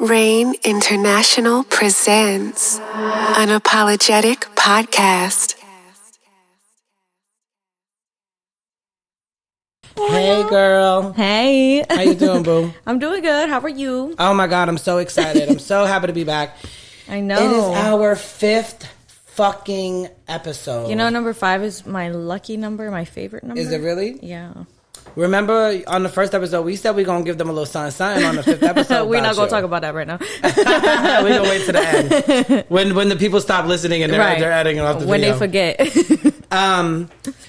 Rain International presents Unapologetic Podcast. Hey, girl. Hey. How you doing, boo? I'm doing good. How are you? Oh, my God. I'm so excited. I'm so happy to be back. I know. It is our 5th fucking episode. You know, number 5 is my lucky number, my favorite number. Is it really? Yeah. Remember on the first episode, we said we're going to give them a little something on the 5th episode. We're not going to talk about that right now. We're going to wait to the end. When the people stop listening and they're adding it off the when video. they forget.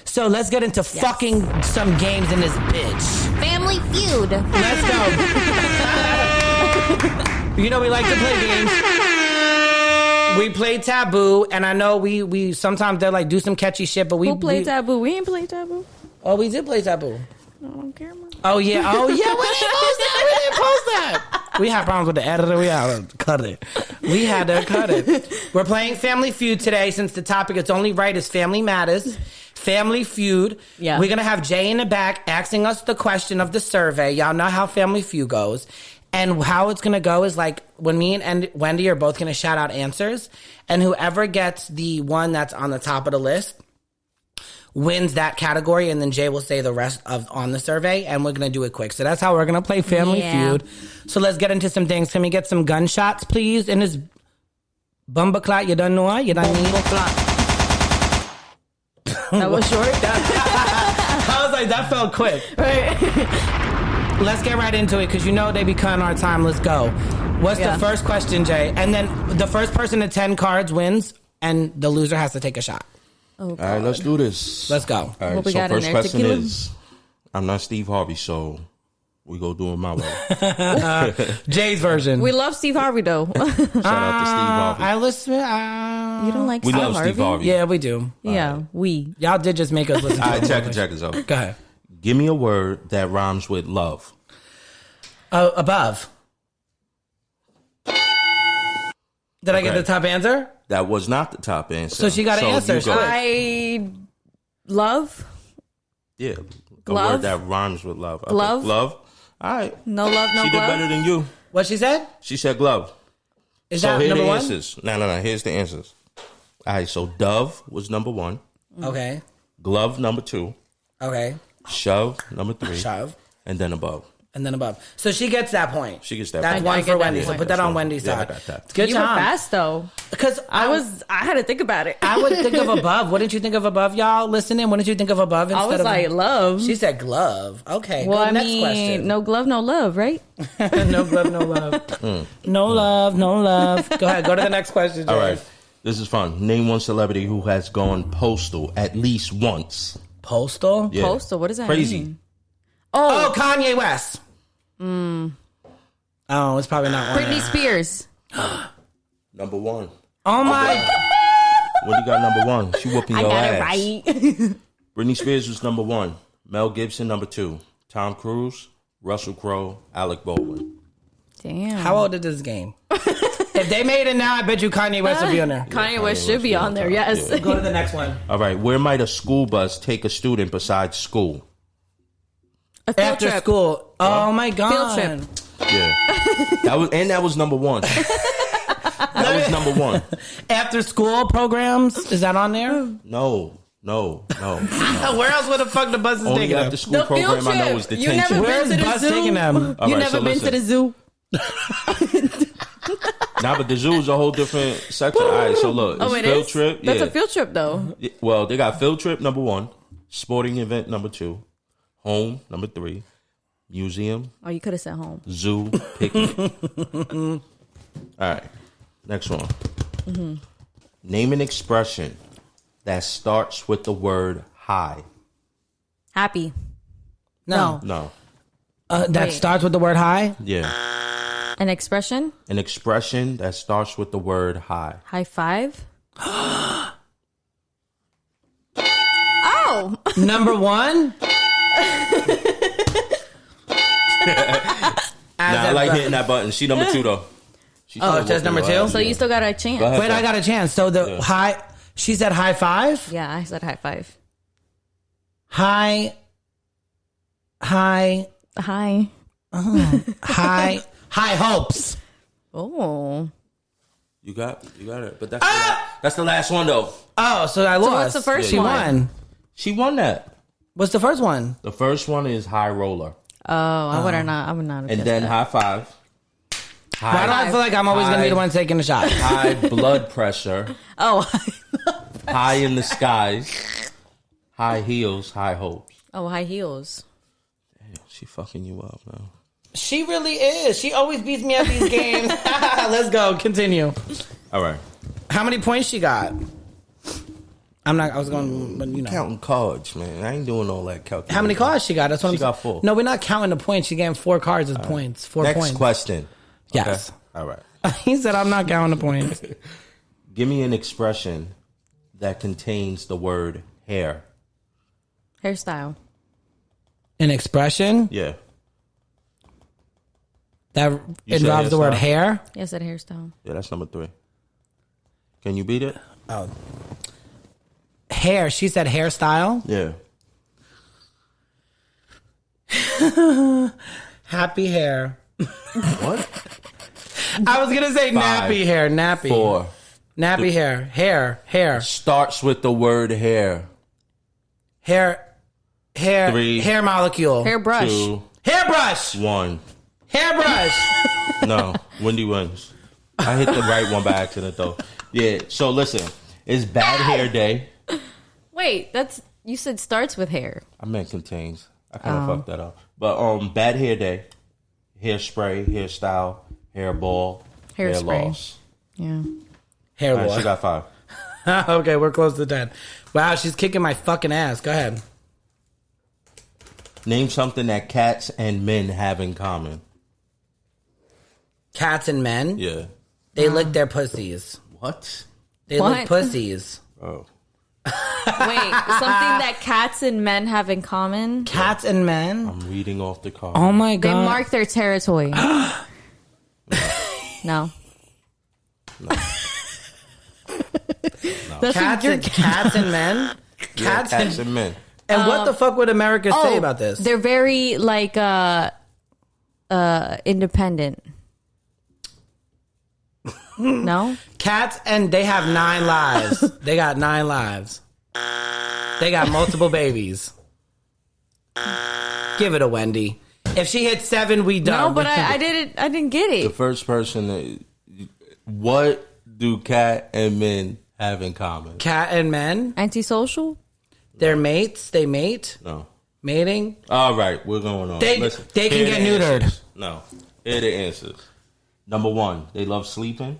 So let's get into fucking some games in this bitch. Family Feud. Let's go. You know we like to play games. We play Taboo, and I know we sometimes they're like do some catchy shit, but Who played Taboo? We ain't played Taboo. Oh, we did play Taboo. I don't care, man. Oh yeah, we didn't post that. We had problems with the editor. We had to cut it. We're playing Family Feud today since the topic it's only right is Family Matters. Family Feud. Yeah. We're gonna have Jay in the back asking us the question of the survey. Y'all know how Family Feud goes. And how it's going to go is like when me and Wendy are both going to shout out answers, and whoever gets the one that's on the top of the list wins that category, and then Jay will say the rest of on the survey, and we're going to do it quick. So that's how we're going to play Family Feud. So let's get into some things. Can we get some gunshots, please? In this bumbaclot, you don't know? You don't need That was short. I was like, that felt quick. Right. Let's get right into it because you know they be cutting our time. Let's go. What's the first question, Jay? And then the first person to 10 cards wins, and the loser has to take a shot. Oh, all right, let's do this. Let's go. All right, so first question is, I'm not Steve Harvey, so we go do it my way. Jay's version. We love Steve Harvey, though. Shout out to Steve Harvey. I listen. You don't like We Steve love Harvey? Steve Harvey. Yeah, we do. Yeah, we. Y'all did just make us listen to All right, it. check us out. Go ahead. Give me a word that rhymes with love. Above. Did I get the top answer? That was not the top answer. So she got to answer. you go. I love. Yeah, a Glove? word that rhymes with love. Okay, Glove? Glove. All right. No love, no She did glove. better than you. What she said? She said glove. Is So that here number the one? answers. No. Here's the answers. All right, so dove was number 1. Okay. Glove number 2. Okay. Shove number 3. Shove. And then above. And then above. So she gets that point. She gets that That's point. one I for get that Wendy. So point. put that on Wendy's Yeah, I side. got that. Good You job. were fast, though. Because I had to think about it. I would think of above. Wouldn't you think of above, y'all? Listening. Wouldn't you think of above instead I was of like, love. She said glove. Okay. Well, Go I next mean, question. no glove, no love, right? No glove, no love. No love, no love. Go ahead. Go to the next question, Jay. All right. This is fun. Name one celebrity who has gone postal at least once. Postal? Yeah. Postal, what does that Crazy. mean? Oh, Kanye West. Oh, it's probably not one. Britney Spears. Number 1. Oh, my. When you got number 1, she whooping your ass. Right. Britney Spears was number 1. Mel Gibson, number 2. Tom Cruise, Russell Crowe, Alec Baldwin. Damn. How old is this game? If they made it now, I bet you Kanye West will be on there. Kanye West should be on there, yes. Yeah. Go to the next one. All right. Where might a school bus take a student besides school? A field After trip. school. Oh, my God. Field trip. Yeah. that was number 1. That was number 1. After school programs. Is that on there? No. Where else would the fuck the bus is Only taking them? after school The field program I know trip. is You detention. never Where's been to the bus zoo? taking them? All You right, never so been to listen. the zoo? Nah, but the zoo is a whole different section. All right, so look, it's Oh, it field is? trip. That's yeah. a field trip, though. Well, they got field trip number 1, sporting event number 2, home number 3, museum, Oh, you could have said home. zoo, picnic. All right, next one. Mm-hmm. Name an expression that starts with the word hi. Happy. No. No, That Wait. starts with the word hi? yeah, An expression? an expression that starts with the word hi. High five? Oh! Number 1? Nah, I like hitting that button. She number 2 though. She Oh, it's just number 2? So you still got a chance. Go ahead. Wait, I got a chance. So the high, she said high five? Yeah, I said high five. High Hi. high hopes. Oh. You got it. But that's the last one though. Oh, so I lost. So what's the first She one? won. She won that. What's the first one? The first one is high roller. Oh, I would not have And guessed then that. high five. Why do I feel like I'm always going to be the one taking the shot? High blood pressure. Oh. High in the skies. High heels, high hopes. Oh, high heels. Damn, she fucking you up, man. She really is. She always beats me at these games. Let's go. Continue. All right. How many points she got? I was going, but you know. Counting cards, man. I ain't doing all that calculation. How many cards she got? That's what She I'm saying. got 4. No, we're not counting the points. She getting 4 cards as points. 4 Next points. question. Yes. Okay? All right. He said, I'm not counting the points. Give me an expression that contains the word hair. Hairstyle. An expression Yeah. that You said involves the word hairstyle? hair. Yes, that hairstyle. Yeah, that's number 3. Can you beat it? Oh. Hair. She said hairstyle. Yeah. Happy hair. What? I was going to say 5, nappy hair. Nappy. 4. Nappy hair. Hair. Starts with the word hair. Hair. 3. Hair molecule. Hairbrush. 2. Hairbrush. 1. Hairbrush. No. Wendy wins. I hit the right one by accident, though. Yeah. So, listen. It's bad hair day. Wait, you said starts with hair. I meant contains. I kind of fucked that up. But bad hair day, hairspray, hairstyle, hairball, hair Hairspray. loss. Yeah. Hair All right, wash. she got 5. Okay, we're close to 10. Wow, she's kicking my fucking ass. Go ahead. Name something that cats and men have in common. Cats and men, Yeah. they lick their pussies. What? They What? lick pussies. Oh. Wait, something that cats and men have in common? Cats and men? I'm reading off the card. Oh my They god. mark their territory. No. That's Cats what and, cats and men? Yeah, Cats cats and and men. And what the fuck would America say about this? They're very like independent. No? Cats and they have 9 lives. They got 9 lives. They got multiple babies. Give it a Wendy. If she hit 7, we done. No, but I didn't get The it. first person, what do cat and men have in common? Cat and men, Antisocial? they're mates. They mate. No. Mating. All right, we're going on. They Listen, can here get are the neutered. answers. No. Here are the answers. Number 1, they love sleeping,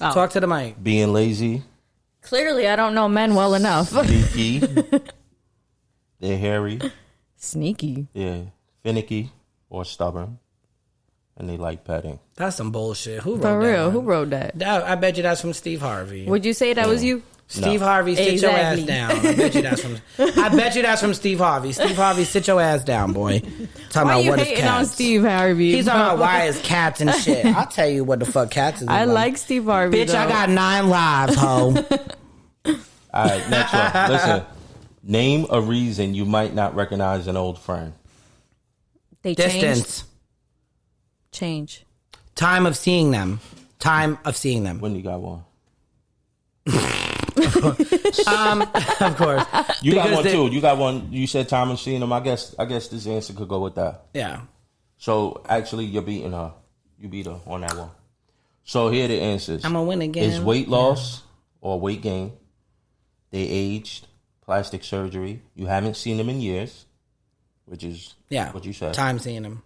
Oh. Talk to the mic. being lazy, Clearly, I don't know men well enough. sneaky, they're hairy, Sneaky. yeah, finicky or stubborn, and they like petting. That's some bullshit. Who wrote For real, that? who wrote that? I bet you that's from Steve Harvey. Would you say that was you? Steve Harvey, sit Exactly. your ass down. I bet you that's from Steve Harvey. Steve Harvey, sit your ass down, boy. Talking Why about you what is hating cats. on Steve Harvey? He's talking about why is cats and shit. I'll tell you what the fuck cats is. I about. like Steve Harvey. Bitch, I though. got 9 lives, ho. All right, next one. Listen, name a reason you might not recognize an old friend. They Distance. Change. Time of seeing them. When you got one? Of course. You got Because one they- too. You got one. You said time of seeing them. I guess this answer could go with that. Yeah. So actually, you're beating her. You beat her on that one. So here are the answers. I'm gonna win again. Is weight loss or weight gain? They aged, plastic surgery. You haven't seen them in years, which is what you said. Time seeing them.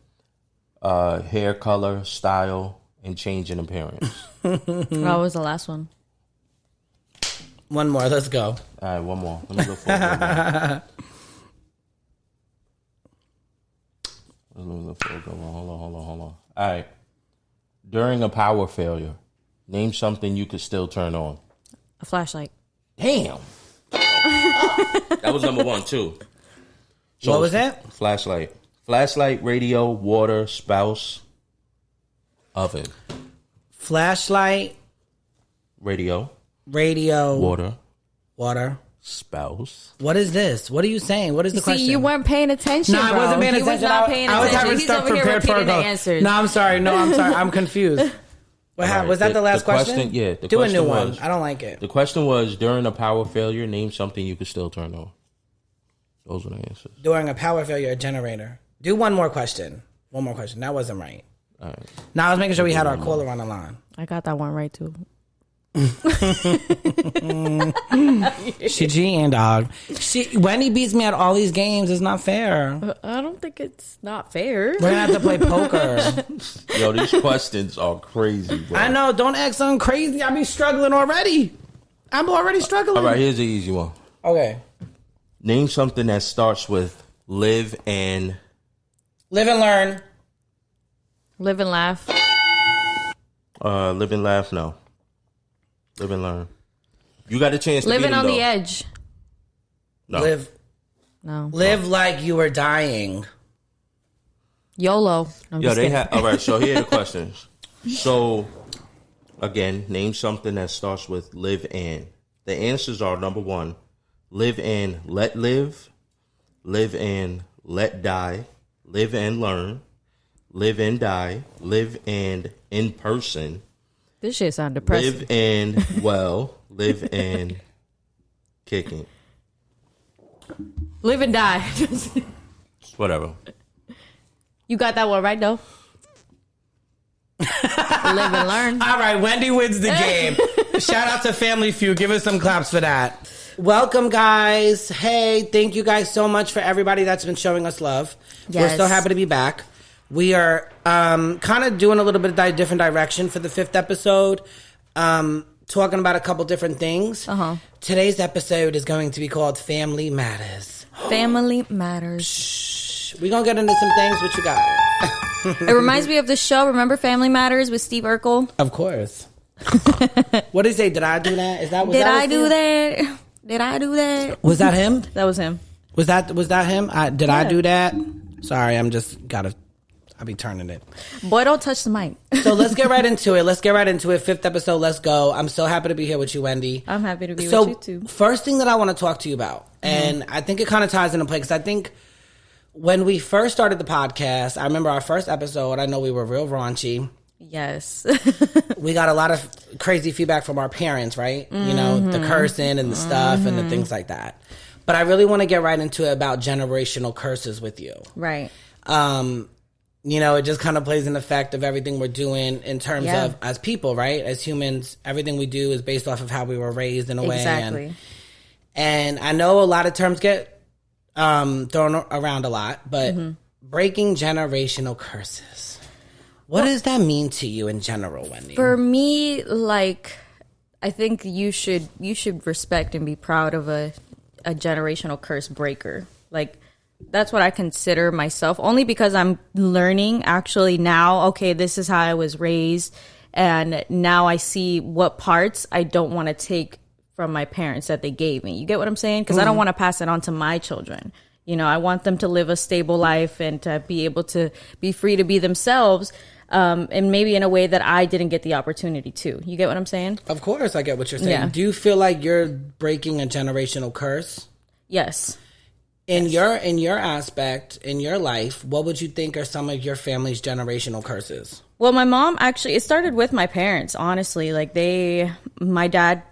Hair color, style, and change in appearance. What was the last one? One more. Let's go. All right, one more. Let me look for it. Let me look for it. Go on. Hold on. All right. During a power failure, name something you could still turn on. A flashlight. Damn. That was number 1 too. So, What was that? Flashlight. Flashlight, radio, water, spouse, oven. Flashlight, Radio, radio, water, spouse. What is this? What are you saying? What is the question? See, you weren't paying attention. No, I bro. wasn't paying He attention. was not paying I was attention. having He's stuff over here prepared for a repeating the go. answers. No, I'm sorry. I'm confused. Was that the last question? Yeah. Do a new one. I don't like it. The question was, during a power failure, name something you could still turn on. Those were the answers. During a power failure, a generator. Do one more question. One more question. That wasn't right. All right. Now I was making sure we had our caller on the line. I got that one right too. She G-and dog. Wendy beats me at all these games. It's not fair. I don't think it's not fair. We're gonna have to play poker. Yo, these questions are crazy, bro. I know. Don't act something crazy. I be struggling already. I'm already struggling. All right, here's the easy one. Okay. Name something that starts with live and learn. Live and laugh. Live and laugh. No. Live and learn. You got a chance to living beat him, on though. the edge. No. Live like you were dying. YOLO. All right, so here are the questions. So, again, name something that starts with live and. The answers are, number 1, live and let live and let die, live and learn, live and die, live and in person. This shit sound depressing. Live and live and kicking. Live and die. Whatever. You got that one right, though. Live and learn. All right, Wendy wins the game. Shout out to Family Feud. Give us some claps for that. Welcome, guys. Hey, thank you guys so much for everybody that's been showing us love. Yes. We're so happy to be back. We are kind of doing a little bit of different direction for the 5th episode, talking about a couple different things. Today's episode is going to be called Family Matters. Family Matters. We're going to get into some things. What you got? It reminds me of the show, remember Family Matters with Steve Urkel? Of course. What did he say? Did I do that? Did I do that? Was that him? That was him. Was that him? I do that? Sorry, I'll be turning it. Boy, don't touch the mic. So let's get right into it. 5th episode. Let's go. I'm so happy to be here with you, Wendy. I'm happy to be with you too. First thing that I want to talk to you about, and I think it kind of ties into play, because I think when we first started the podcast, I remember our first episode, I know we were real raunchy. Yes. We got a lot of crazy feedback from our parents, right? You know, the cursing and the stuff and the things like that. But I really want to get right into it about generational curses with you. Right. You know, it just kind of plays an effect of everything we're doing in terms of as people, right? As humans, everything we do is based off of how we were raised in a way. Exactly. And I know a lot of terms get thrown around a lot, but breaking generational curses. What does that mean to you in general, Wendy? For me, like, I think you should respect and be proud of a generational curse breaker. Like, that's what I consider myself, only because I'm learning actually now, okay, this is how I was raised, and now I see what parts I don't want to take from my parents that they gave me. You get what I'm saying? Because I don't want to pass it on to my children. You know, I want them to live a stable life and to be able to be free to be themselves, and maybe in a way that I didn't get the opportunity to. You get what I'm saying? Of course I get what you're saying. Yeah. Do you feel like you're breaking a generational curse? Yes. In your aspect, in your life, what would you think are some of your family's generational curses? Well, my mom actually, it started with my parents, honestly. Like my dad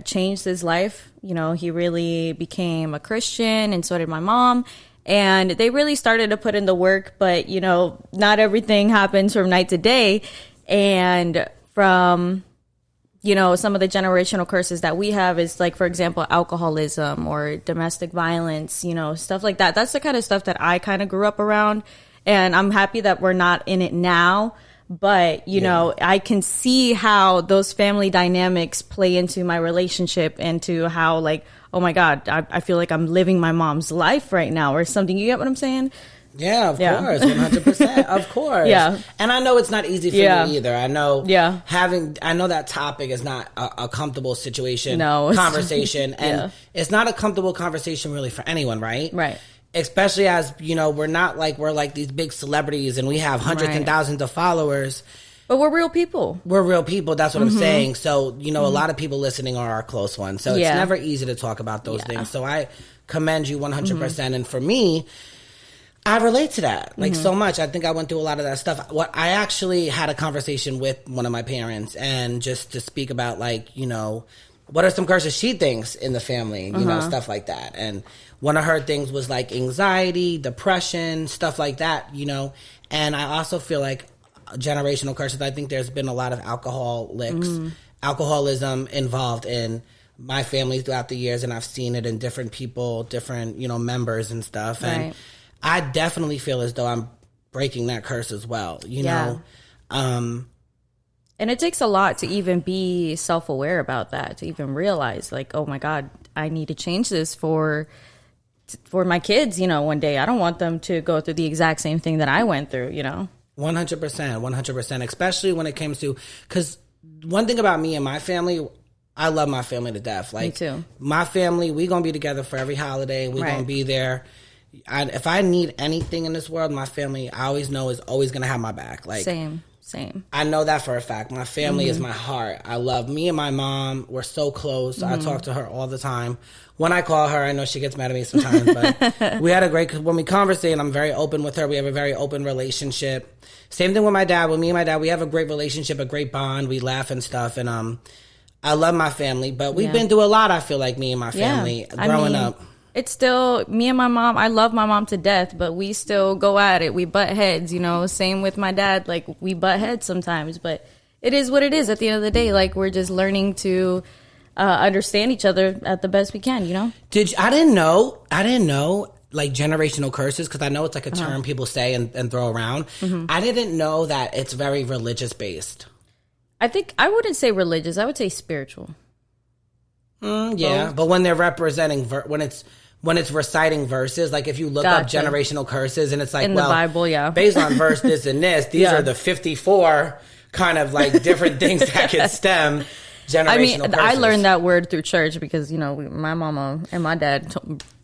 changed his life. You know, he really became a Christian, and so did my mom. And they really started to put in the work, but, you know, not everything happens from night to day. And from, you know, some of the generational curses that we have is, like, for example, alcoholism or domestic violence, you know, stuff like that. That's the kind of stuff that I kind of grew up around. And I'm happy that we're not in it now. But, you know, I can see how those family dynamics play into my relationship, and to how, like, oh my God, I feel like I'm living my mom's life right now or something. You get what I'm saying? Yeah, of course, 100%, of course. Yeah, and I know it's not easy for you either. I know. Yeah, I know that topic is not a comfortable situation. No, conversation, and it's not a comfortable conversation really for anyone, right? Right. Especially as, you know, we're like these big celebrities and we have hundreds and thousands of followers. But we're real people. We're real people. That's what I'm saying. So, you know, a lot of people listening are our close ones. So it's never easy to talk about those things. So I commend you 100%. And for me, I relate to that, like, so much. I think I went through a lot of that stuff. I actually had a conversation with one of my parents, and just to speak about, like, you know, what are some curses she thinks in the family, you know, stuff like that. And one of her things was, like, anxiety, depression, stuff like that, you know. And I also feel like generational curses, I think there's been a lot of alcoholism involved in my family throughout the years, and I've seen it in different people, different, you know, members and stuff. And I definitely feel as though I'm breaking that curse as well, you know? And it takes a lot to even be self-aware about that, to even realize, like, oh my God, I need to change this for my kids, you know, one day. I don't want them to go through the exact same thing that I went through, you know? 100%, especially when it comes to, because one thing about me and my family, I love my family to death. Like, me too. My family, we going to be together for every holiday. We going to be there. If I need anything in this world, my family, I always know, is always going to have my back. Like, Same. I know that for a fact. My family is my heart. I love me and my mom. We're so close. I talk to her all the time. When I call her, I know she gets mad at me sometimes, but we had a great, when we conversate, and I'm very open with her. We have a very open relationship. Same thing with my dad. With me and my dad, we have a great relationship, a great bond. We laugh and stuff. And I love my family, but we've been through a lot, I feel like, me and my family growing up. It's still me and my mom. I love my mom to death, but we still go at it. We butt heads, you know. Same with my dad. Like, we butt heads sometimes, but it is what it is at the end of the day. Like, we're just learning to understand each other at the best we can, you know. I didn't know like generational curses, because I know it's like a term people say and throw around. I didn't know that it's very religious based. I think I wouldn't say religious. I would say spiritual. But when they're representing, when it's reciting verses, like if you look up generational curses, and it's like, in the Bible, based on verse this and this, these are the 54 kind of like different things that could stem generational curses. I learned that word through church because, you know, my mama and my dad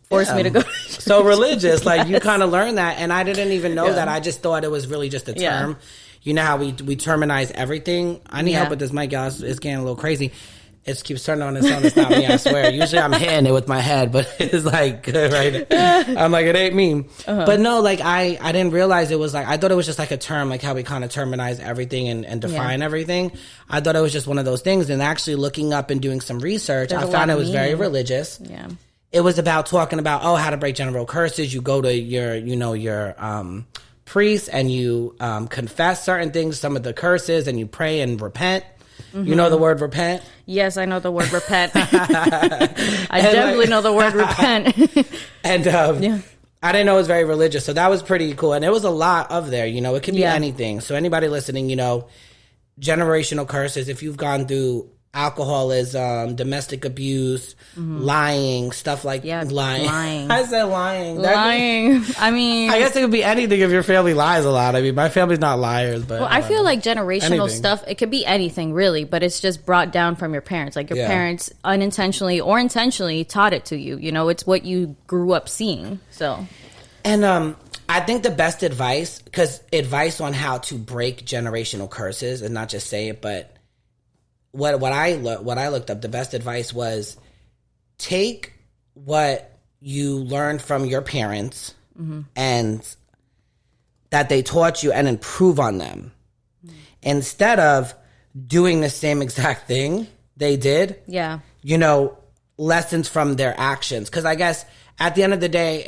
forced me to go. So religious, like you kind of learn that, and I didn't even know that. I just thought it was really just a term. You know how we terminize everything. I need help with this mic, y'all. It's getting a little crazy. It keeps turning on its own. It's not me, I swear. Usually I'm hitting it with my head, but it's like good right now. I'm like, it ain't me. But no, like I didn't realize it was like, I thought it was just like a term, like how we kind of terminize everything and define everything. I thought it was just one of those things. And actually looking up and doing some research, I found it was very religious. Yeah. It was about talking about, how to break general curses. You go to your priest and you confess certain things, some of the curses, and you pray and repent. You know the word repent? Yes, I know the word repent. I definitely know the word repent. And I didn't know it was very religious, so that was pretty cool. And there was a lot of there, you know, it could be anything. So anybody listening, you know, generational curses, if you've gone through alcoholism, domestic abuse, lying, stuff like lying. I said lying. I mean, I guess it could be anything if your family lies a lot. I mean, my family's not liars, but I feel like generational stuff, it could be anything really, but it's just brought down from your parents. Like your parents unintentionally or intentionally taught it to you. You know, it's what you grew up seeing. So, and I think the best advice, because advice on how to break generational curses, and not just say it, but what I looked up, the best advice was take what you learned from your parents and that they taught you and improve on them instead of doing the same exact thing they did. Yeah. You know, lessons from their actions. Because I guess at the end of the day,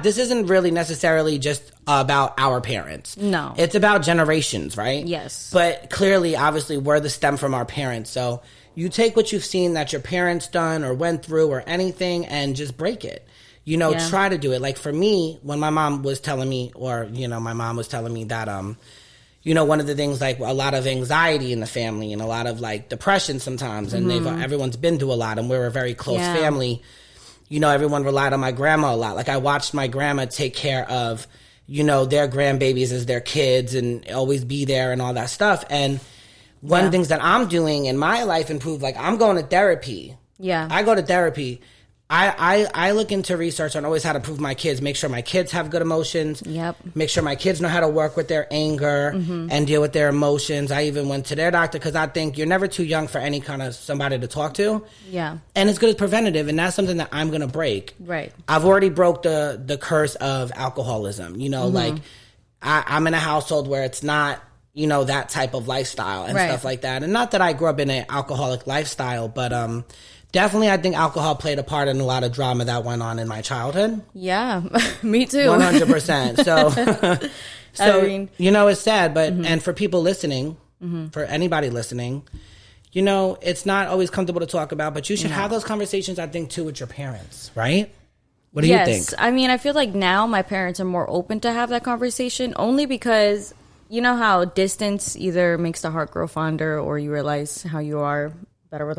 this isn't really necessarily just about our parents. No. It's about generations, right? Yes. But clearly, obviously, we're the stem from our parents. So you take what you've seen that your parents done or went through or anything and just break it. You know, try to do it. Like for me, when my mom was telling me, or, you know, my mom was telling me that, you know, one of the things, like a lot of anxiety in the family and a lot of like depression sometimes. And everyone's been through a lot, and we're a very close family. You know, everyone relied on my grandma a lot. Like I watched my grandma take care of, you know, their grandbabies as their kids and always be there and all that stuff. And one of the things that I'm doing in my life improve, like I'm going to therapy. Yeah. I go to therapy. I look into research on always how to prove my kids, make sure my kids have good emotions. Yep. Make sure my kids know how to work with their anger and deal with their emotions. I even went to their doctor because I think you're never too young for any kind of somebody to talk to. Yeah. And it's good as preventative, and that's something that I'm going to break. Right. I've already broke the curse of alcoholism. You know, like I'm in a household where it's not, you know, that type of lifestyle and stuff like that. And not that I grew up in an alcoholic lifestyle, but definitely I think alcohol played a part in a lot of drama that went on in my childhood. Yeah, me too. 100%. So, I mean, you know, it's sad, but, and for people listening, for anybody listening, you know, it's not always comfortable to talk about, but you should have those conversations, I think, too, with your parents, right? What do you think? I mean, I feel like now my parents are more open to have that conversation only because you know how distance either makes the heart grow fonder or you realize how you are better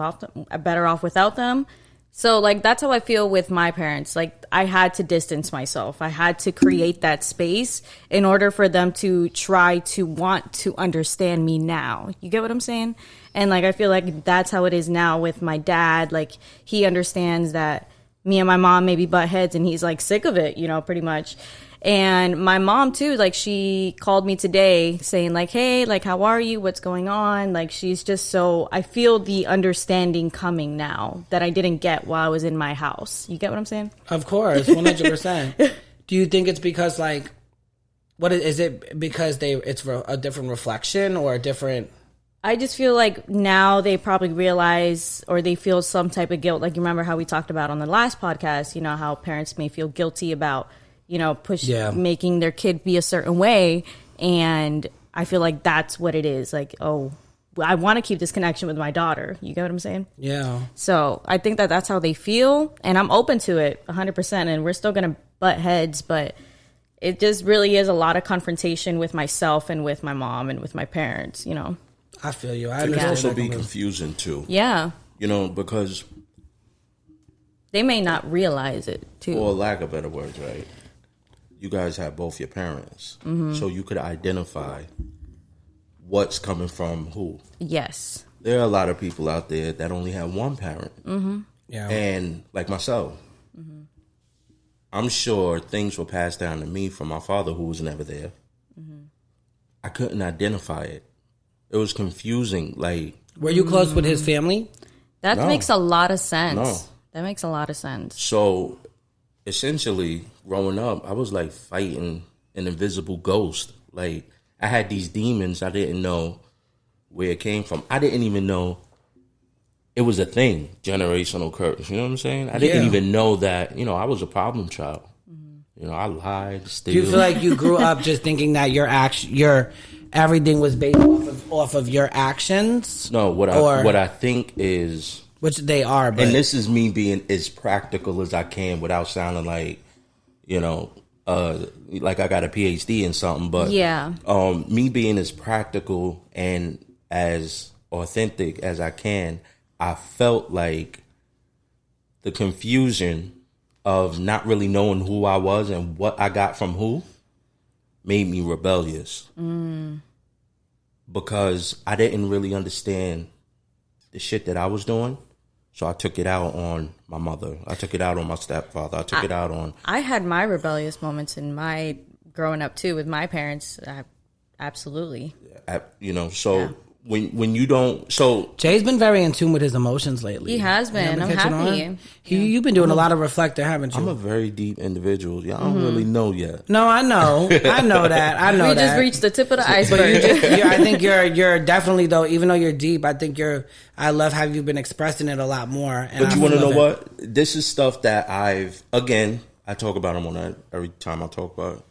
off without them. So, like, that's how I feel with my parents. Like, I had to distance myself. I had to create that space in order for them to try to want to understand me now. You get what I'm saying? And, like, I feel like that's how it is now with my dad. Like, he understands that me and my mom maybe butt heads and he's, like, sick of it, you know, pretty much. And my mom too, like, she called me today saying like, hey, like, how are you? What's going on? Like, she's just so, I feel the understanding coming now that I didn't get while I was in my house. You get what I'm saying? Of course, 100%. Do you think it's because, like, what is it because it's a different reflection or a different? I just feel like now they probably realize or they feel some type of guilt. Like, you remember how we talked about on the last podcast, you know, how parents may feel guilty about, you know, making their kid be a certain way. And I feel like that's what it is. Like, oh, I want to keep this connection with my daughter. You get what I'm saying? Yeah. So I think that that's how they feel. And I'm open to it 100%. And we're still going to butt heads. But it just really is a lot of confrontation with myself and with my mom and with my parents, you know. I feel you. It can also be confusing, too. Yeah. You know, because they may not realize it, too. For lack of better words, right? You guys have both your parents, so you could identify what's coming from who. Yes. There are a lot of people out there that only have one parent. Yeah. And like myself, I'm sure things were passed down to me from my father who was never there. I couldn't identify it. It was confusing. Like, were you close with his family? That makes a lot of sense. No. That makes a lot of sense. So essentially, growing up, I was like fighting an invisible ghost. Like, I had these demons. I didn't know where it came from. I didn't even know it was a thing, generational curse. You know what I'm saying? I didn't even know that, you know, I was a problem child. You know, I lied, Do you feel like you grew up just thinking that your everything was based off of your actions? No, what I think is, which they are, but and this is me being as practical as I can without sounding like, you know, like I got a PhD in something, but me being as practical and as authentic as I can, I felt like the confusion of not really knowing who I was and what I got from who made me rebellious. Because I didn't really understand the shit that I was doing. So I took it out on my mother. I took it out on my stepfather. I took it out on... I had my rebellious moments in my growing up, too, with my parents. Absolutely. You know, so when you don't... So Jay's been very in tune with his emotions lately. He has been. I'm happy. You've been doing a lot of reflecting, haven't you? I'm a very deep individual. Y'all don't really know yet. No, I know. I know that. I know we that. just reached the tip of the iceberg. I think you're definitely, though, even though you're deep, I think I love how you've been expressing it a lot more. And but you want to know what? This is stuff that I talk about them on every time I talk about it.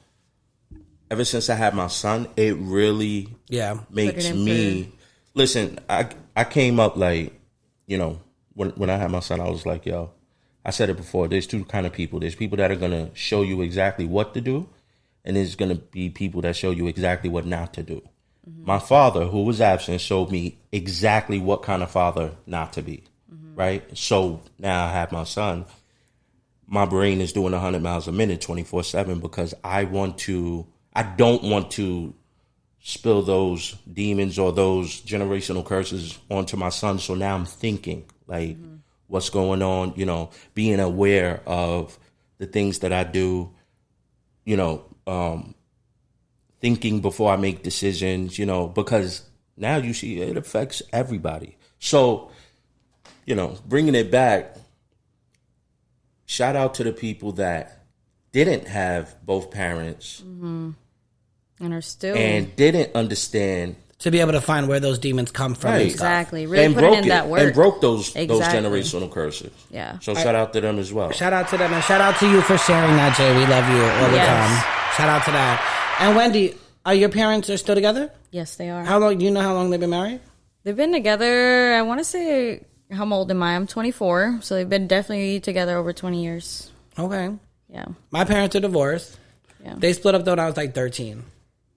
Ever since I had my son, it really makes me... Listen, I came up like, you know, when I had my son, I was like, yo, I said it before, there's two kind of people. There's people that are going to show you exactly what to do, and there's going to be people that show you exactly what not to do. My father, who was absent, showed me exactly what kind of father not to be, right? So now I have my son. My brain is doing 100 miles a minute, 24/7, because I don't want to spill those demons or those generational curses onto my son. So now I'm thinking, like, what's going on, you know, being aware of the things that I do, you know, thinking before I make decisions, you know, because now you see it affects everybody. So, you know, bringing it back, shout out to the people that didn't have both parents and are still and didn't understand to be able to find where those demons come from. Right. And stuff. exactly really and putting broke in it that work and broke those Exactly. generational curses. Yeah. So shout out to them as well. Shout out to them, and shout out to you for sharing that, Jay. We love you all the Yes. time. Shout out to that. And Wendy, are your parents are still together? Yes, they are. How long? Do you know how long they've been married? They've been together, I want to say, how old am I? I'm 24, so they've been definitely together over 20 years. Okay. Yeah. My parents are divorced. Yeah. They split up though when I was like 13.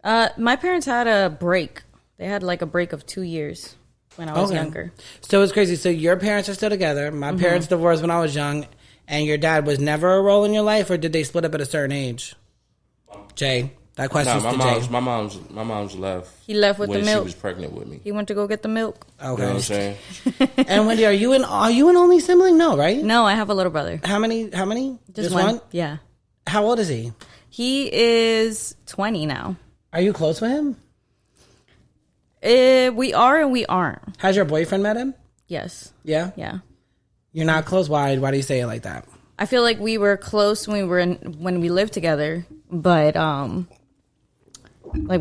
My parents had a break. They had like a break of 2 years when I was Okay. younger. So it's crazy. So your parents are still together. My parents divorced when I was young, and your dad was never a role in your life, or did they split up at a certain age? Jay, that question's Nah, to Jay. my mom's left. He left with when the milk. she was pregnant with me. He went to go get the milk. You know what I'm Okay. saying? And Wendy, are you an only sibling? No, right? No, I have a little brother. How many? Just one. Yeah. How old is he? He is 20 now. Are you close with him? We are and we aren't. Has your boyfriend met him? Yes. Yeah. Yeah. You're not close. Why do you say it like that? I feel like we were close when we lived together, but like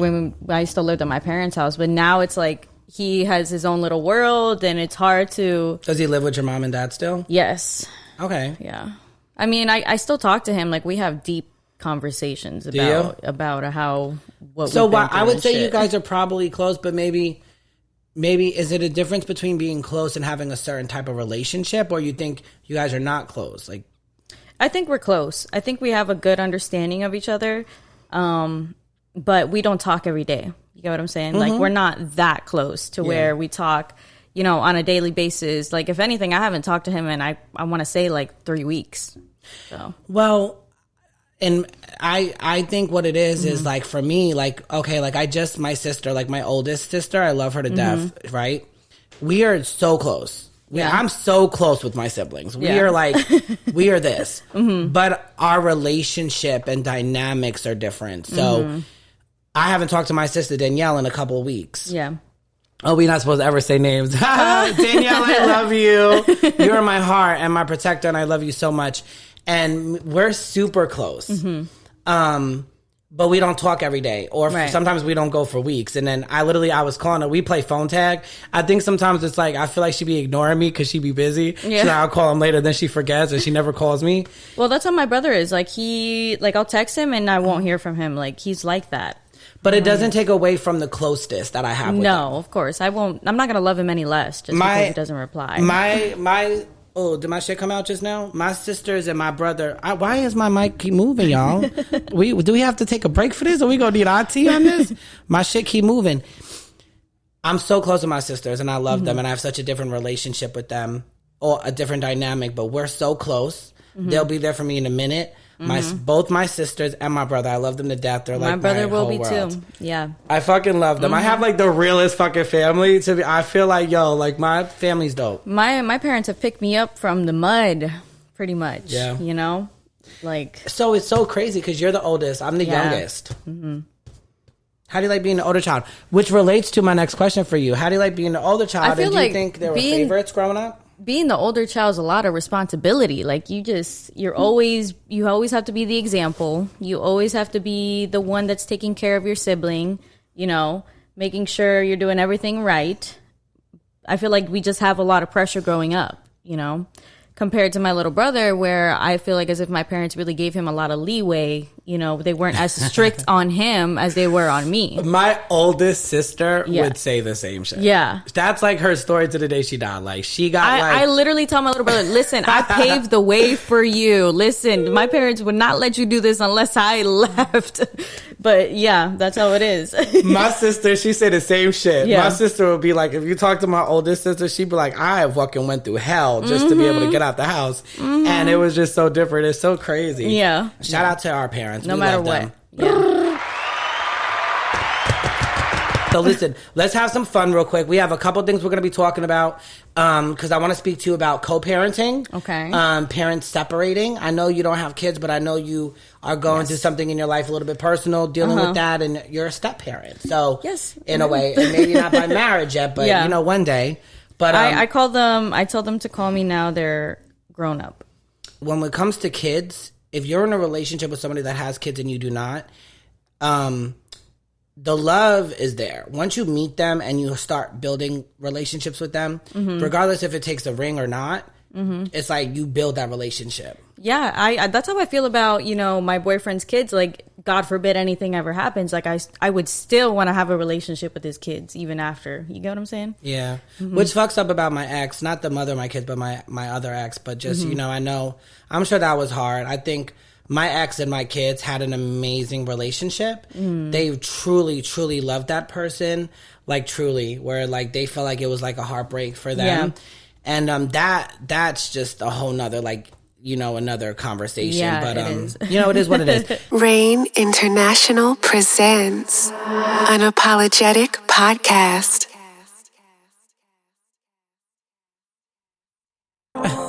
when I still lived at my parents' house, but now it's like he has his own little world, and it's hard to. Does he live with your mom and dad still? Yes. Okay. Yeah. I mean, I still talk to him. Like, we have deep conversations about how what. So we've been I through would and say shit. you guys are probably close, but maybe is it a difference between being close and having a certain type of relationship, or you think you guys are not close? Like, I think we're close. I think we have a good understanding of each other, but we don't talk every day. You get what I'm saying? Like, we're not that close to where we talk, you know, on a daily basis. Like, if anything, I haven't talked to him in, I want to say, like 3 weeks. So. well, and I think what it is like, for me, like, okay, like my sister, like my oldest sister, I love her to death, right? We are so close. Yeah. I'm so close with my siblings. We Yeah. are like, we are this. But our relationship and dynamics are different. So I haven't talked to my sister Danielle in a couple of weeks. Yeah. Oh, we're not supposed to ever say names. Danielle, I love you. You're my heart and my protector, and I love you so much. And we're super close. But we don't talk every day, or Right. sometimes we don't go for weeks. And then I was calling her. We play phone tag. I think sometimes it's like I feel like she be ignoring me because she be busy. Yeah. So I'll call him later, then she forgets and she never calls me. Well, that's how my brother is. Like, I'll text him and I won't hear from him. Like, he's like that. But it doesn't take away from the closeness that I have with him. No, of course. I'm not going to love him any less just because he doesn't reply. Oh, did my shit come out just now? My sisters and my brother. Why is my mic keep moving, y'all? Do we have to take a break for this, or we gonna need our tea on this? My shit keep moving. I'm so close with my sisters, and I love them, and I have such a different relationship with them, or a different dynamic. But we're so close. They'll be there for me in a minute. Both my sisters and my brother, I love them to death. They're like my brother will whole be world. too. Yeah. I fucking love them. I have like the realest fucking family. I feel like, yo, like my family's dope. My parents have picked me up from the mud, pretty much. Yeah. You know? Like, So it's so crazy because you're the oldest. I'm the youngest. How do you like being the older child? Which relates to my next question for you. How do you like being the older child? I feel And do you like think there were being- favorites growing up? being the older child is a lot of responsibility. Like, you always have to be the example. You always have to be the one that's taking care of your sibling, you know, making sure you're doing everything right. I feel like we just have a lot of pressure growing up, you know, compared to my little brother, where I feel like as if my parents really gave him a lot of leeway. You know, they weren't as strict on him as they were on me. My oldest sister Yeah. would say the same shit. Yeah. That's like her story to the day she died. Like, she got I literally tell my little brother, listen, I paved the way for you. Listen, my parents would not let you do this unless I left. But yeah, that's how it is. my sister, she said the same shit. Yeah. My sister would be like, if you talk to my oldest sister, she'd be like, I fucking went through hell just to be able to get out the house. And it was just so different. It's so crazy. Yeah. Shout out to our parents. No We matter love what. them. Yeah. So listen, let's have some fun real quick. We have a couple things we're going to be talking about because I want to speak to you about co-parenting. Okay. Parents separating. I know you don't have kids, but I know you are going through something in your life a little bit personal, dealing with that, and you're a step-parent. So in a way, and maybe not by marriage yet, but you know, one day. But I called them. I told them to call me now. They're grown up. When it comes to kids, if you're in a relationship with somebody that has kids and you do not, the love is there. Once you meet them and you start building relationships with them, regardless if it takes a ring or not, it's like you build that relationship. Yeah, I that's how I feel about, you know, my boyfriend's kids. Like, God forbid anything ever happens. Like, I would still want to have a relationship with his kids even after. You get what I'm saying? Yeah. Which fucks up about my ex, not the mother of my kids, but my other ex. But just, you know, I'm sure that was hard. I think my ex and my kids had an amazing relationship. They truly, truly loved that person. Like, truly, where like they felt like it was like a heartbreak for them. And that's just a whole nother, like, you know, another conversation. Yeah, but it is. you know, it is what it is. Rain International presents Unapologetic Podcast.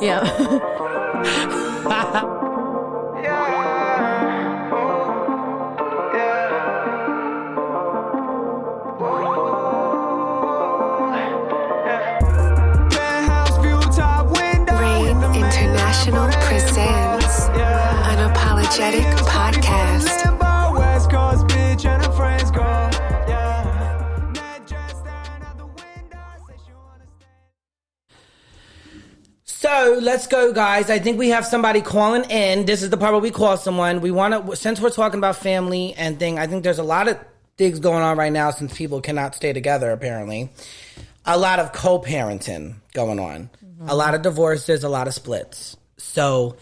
Yeah. Rain International presents Unapologetic Podcast. So let's go, guys. I think we have somebody calling in. This is the part where we call someone. We want to, since we're talking about family and thing, I think there's a lot of things going on right now since people cannot stay together, apparently. A lot of co-parenting going on. A lot of divorces, a lot of splits. So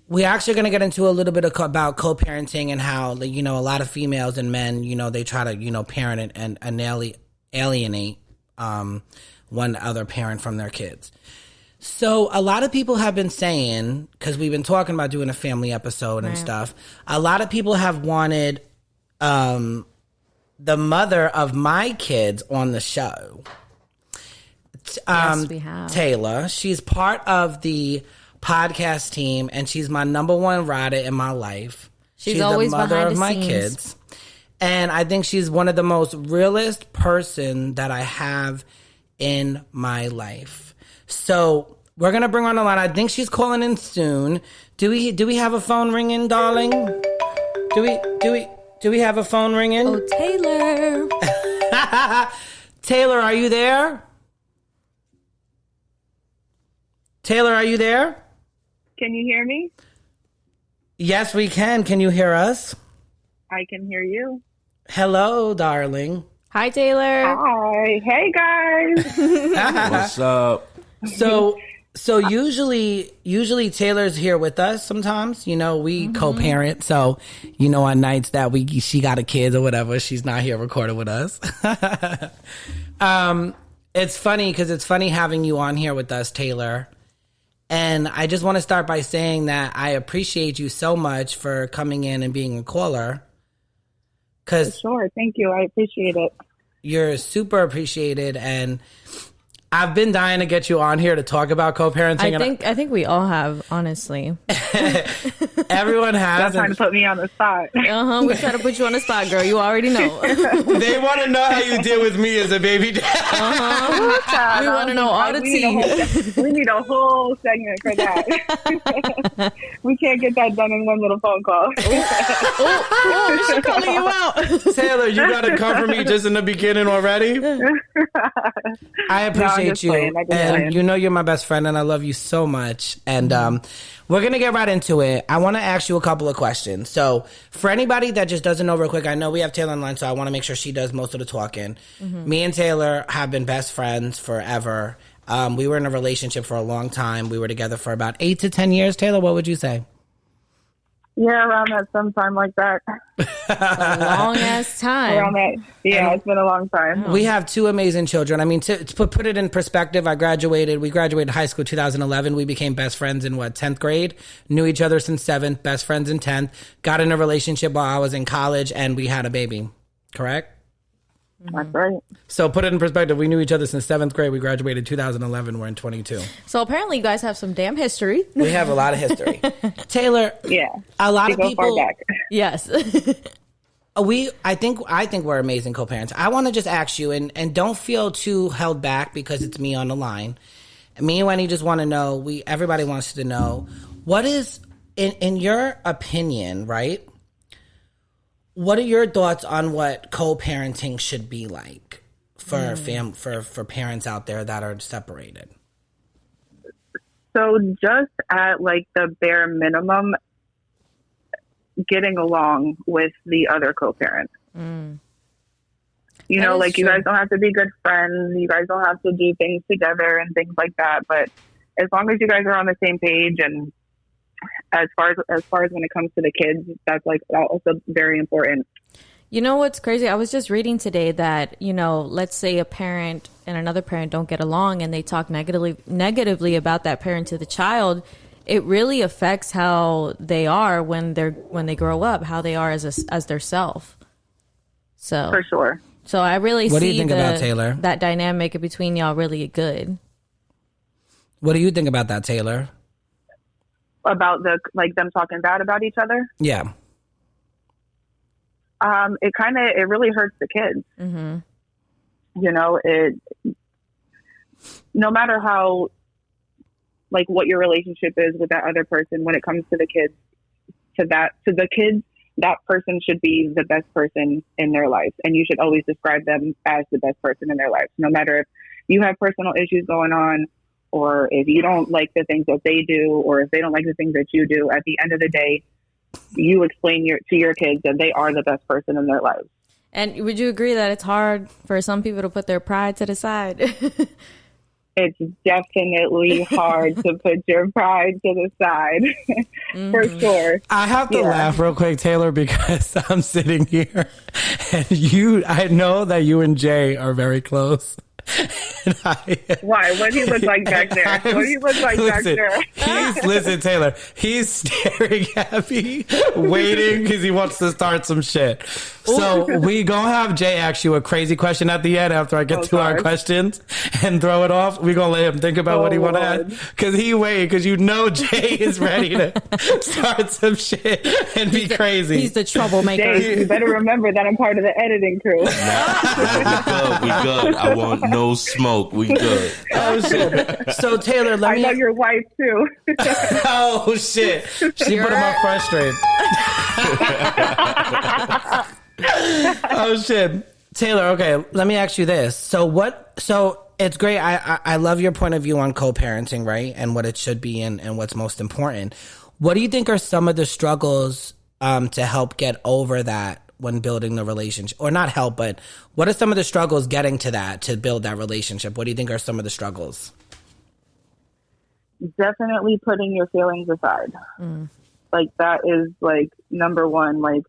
we're actually going to get into a little bit about co-parenting and how, you know, a lot of females and men, you know, they try to, you know, parent and alienate one other parent from their kids. So a lot of people have been saying, because we've been talking about doing a family episode and stuff, a lot of people have wanted the mother of my kids on the show. Yes, we have. Taylor. She's part of the podcast team, and she's my number one rider in my life. She's always the mother behind of the my scenes. kids. And I think she's one of the most realist person that I have in my life. So we're gonna bring her on the line. I think she's calling in soon. Do we have a phone ringing, darling? Do we have a phone ringing? Oh, Taylor. Taylor, are you there? Taylor, are you there? Can you hear me? Yes, we can. Can you hear us? I can hear you. Hello, darling. Hi, Taylor. Hi. Hey, guys. What's up? So usually Taylor's here with us sometimes. You know, we co-parent. So, you know, on nights that she got a kid or whatever, she's not here recording with us. It's funny because it's funny having you on here with us, Taylor. And I just want to start by saying that I appreciate you so much for coming in and being a caller. Because Sure. Thank you. I appreciate it. you're super appreciated, and I've been dying to get you on here to talk about co-parenting. I think we all have, honestly. Everyone has. That's trying to put me on the spot. We try to put you on the spot, girl. You already know. They want to know how you deal with me as a baby dad. We want to know all the tea. We need a whole segment for that. We can't get that done in one little phone call. Oh, she's calling you out. Taylor, you got to come for me just in the beginning already. I appreciate just you, playing. I'm just and playing. you know you're my best friend, and I love you so much. And we're gonna get right into it. I want to ask you a couple of questions. So, for anybody that just doesn't know, real quick, I know we have Taylor in line, so I want to make sure she does most of the talking. Me and Taylor have been best friends forever. We were in a relationship for a long time. We were together for about 8 to 10 years. Taylor, what would you say? Yeah, around that sometime like that. Long ass time. Around that. Yeah, it's been a long time. We have 2 amazing children. I mean, to put it in perspective, we graduated high school 2011. We became best friends in 10th grade, knew each other since 7th, best friends in 10th, got in a relationship while I was in college, and we had a baby. Correct? That's right. So put it in perspective. We knew each other since 7th grade. We graduated 2011. We're in 22. So apparently you guys have some damn history. We have a lot of history. Taylor, Yeah. a lot We of go people... far back. Yes. I think we're amazing co-parents. I want to just ask you, and don't feel too held back because it's me on the line. Me and Wendy just want to know, everybody wants to know, what is, in your opinion, right? What are your thoughts on what co-parenting should be like for for parents out there that are separated? So just at like the bare minimum, getting along with the other co-parent. You know, like, you guys don't have to be good friends. You guys don't have to do things together and things like that. But as long as you guys are on the same page, and as far as when it comes to the kids, that's like also very important. You know what's crazy? I was just reading today that, you know, let's say a parent and another parent don't get along and they talk negatively about that parent to the child. It really affects how they are when they grow up, how they are as their self. So For sure. So I really What do see you think about Taylor? That dynamic between y'all really good. What do you think about that, Taylor? About them talking bad about each other. Yeah. It really hurts the kids. Mm-hmm. You know, no matter how, like, what your relationship is with that other person, when it comes to the kids, that person should be the best person in their life. And you should always describe them as the best person in their life. No matter if you have personal issues going on, or if you don't like the things that they do, or if they don't like the things that you do, at the end of the day, you explain to your kids that they are the best person in their lives. And would you agree that it's hard for some people to put their pride to the side? It's definitely hard to put your pride to the side, for sure. I have to laugh real quick, Taylor, because I'm sitting here and I know that you and Jay are very close. Why? What do you look like back there? What do you look like back there? Listen, Taylor, he's staring at me, waiting because he wants to start some shit. So we gonna have Jay ask you a crazy question at the end after I get to our questions and throw it off. We gonna let him think about what he want to add, because you know Jay is ready to start some shit and be crazy. He's the troublemaker. Jay, you better remember that I'm part of the editing crew. We good. I want no smoke. We good. Oh shit. So Taylor, I know your wife too. Oh shit. She put him up frustrated. Oh shit. Taylor, okay, let me ask you this. So it's great. I love your point of view on co-parenting, right? And what it should be and what's most important. What do you think are some of the struggles to help get over that when building the relationship? Or not help, but what are some of the struggles getting to that, to build that relationship? What do you think are some of the struggles? Definitely putting your feelings aside. Like, that is like number one. Like,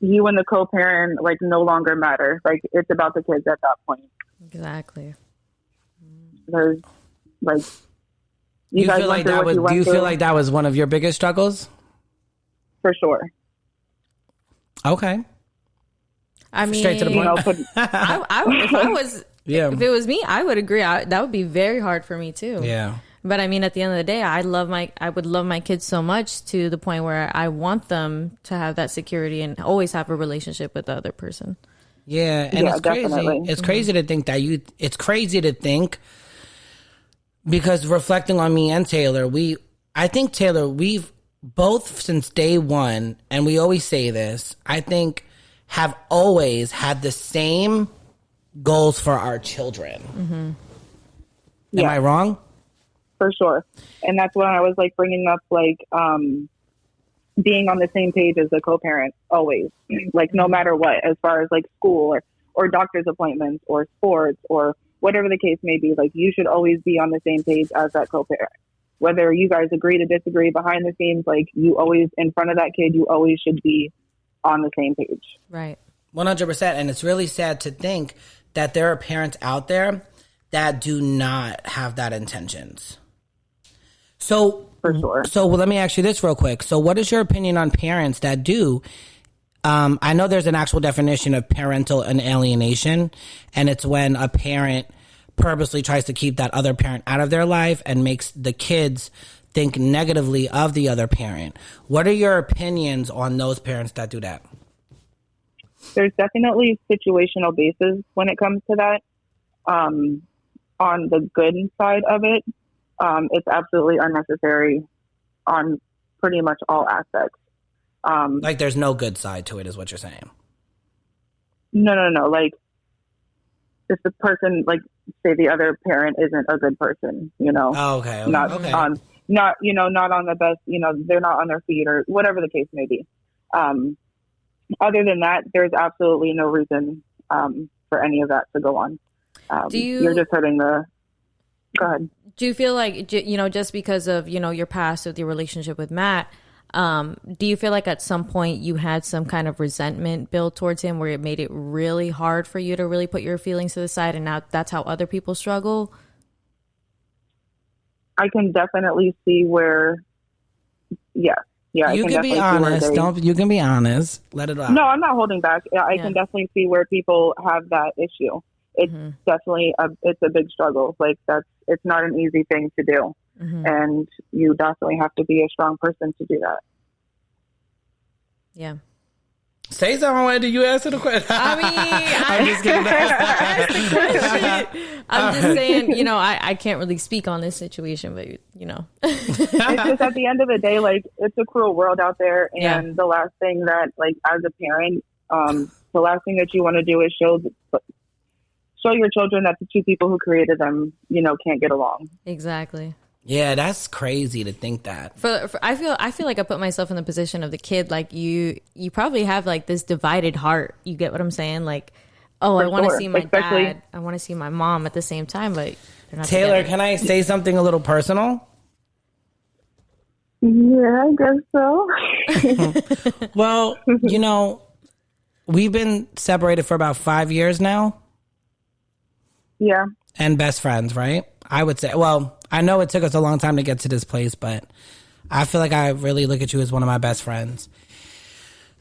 you and the co-parent like no longer matter. Like, it's about the kids at that point. Exactly. There's like, Do you feel like that was one of your biggest struggles? For sure. Okay. I mean, straight to the point. If it was me, I would agree. That would be very hard for me too. Yeah. But I mean, at the end of the day, I would love my kids so much to the point where I want them to have that security and always have a relationship with the other person. Yeah, and it's crazy. Definitely. It's crazy to think it's crazy to think, because reflecting on me and Taylor, I think Taylor, we've both since day one, and we always say this, I think have always had the same goals for our children. Am I wrong? For sure. And that's when I was like bringing up like being on the same page as a co-parent always, like no matter what, as far as like school or doctor's appointments or sports or whatever the case may be, like you should always be on the same page as that co-parent. Whether you guys agree to disagree behind the scenes, like you always, in front of that kid, you always should be on the same page. Right. 100%. And it's really sad to think that there are parents out there that do not have that intentions. So, for sure. So let me ask you this real quick. So what is your opinion on parents that do I know there's an actual definition of parental alienation, and it's when a parent purposely tries to keep that other parent out of their life and makes the kids think negatively of the other parent. What are your opinions on those parents that do that? There's definitely situational basis when it comes to that. On the good side of it, it's absolutely unnecessary on pretty much all aspects. Like there's no good side to it is what you're saying. No. Like if the person, like say the other parent isn't a good person, you know. Oh, okay. Not okay. on, not, you know, not on the best, you know, they're not on their feet or whatever the case may be. Other than that, there's absolutely no reason for any of that to go on. You're just hurting the... Go ahead. Do you feel like, you know, just because of, you know, your past with your relationship with Matt, do you feel like at some point you had some kind of resentment built towards him where it made it really hard for you to really put your feelings to the side, and now that's how other people struggle? I can definitely see where... Yeah. Yeah, you can be honest. You can be honest. Let it out. No, I'm not holding back. I can definitely see where people have that issue. It's definitely it's a big struggle. Like it's not an easy thing to do, and you definitely have to be a strong person to do that. Yeah. Say something. Why did you answer the question? I mean, I'm just kidding. Ask the question. I'm just saying, you know, I can't really speak on this situation, but you know, it's just at the end of the day, like it's a cruel world out there, and the last thing that, like, as a parent, the last thing that you want to do is show your children that the two people who created them, you know, can't get along. Exactly. Yeah, that's crazy to think that. For I feel like I put myself in the position of the kid. Like you probably have like this divided heart. You get what I'm saying? Like, oh, I want to see my dad. I want to see my mom at the same time, but they're not Taylor, together. can I say something a little personal? Yeah, I guess so. Well, you know, we've been separated for about 5 years now. Yeah. And best friends, right? I would say, well, I know it took us a long time to get to this place, but I feel like I really look at you as one of my best friends.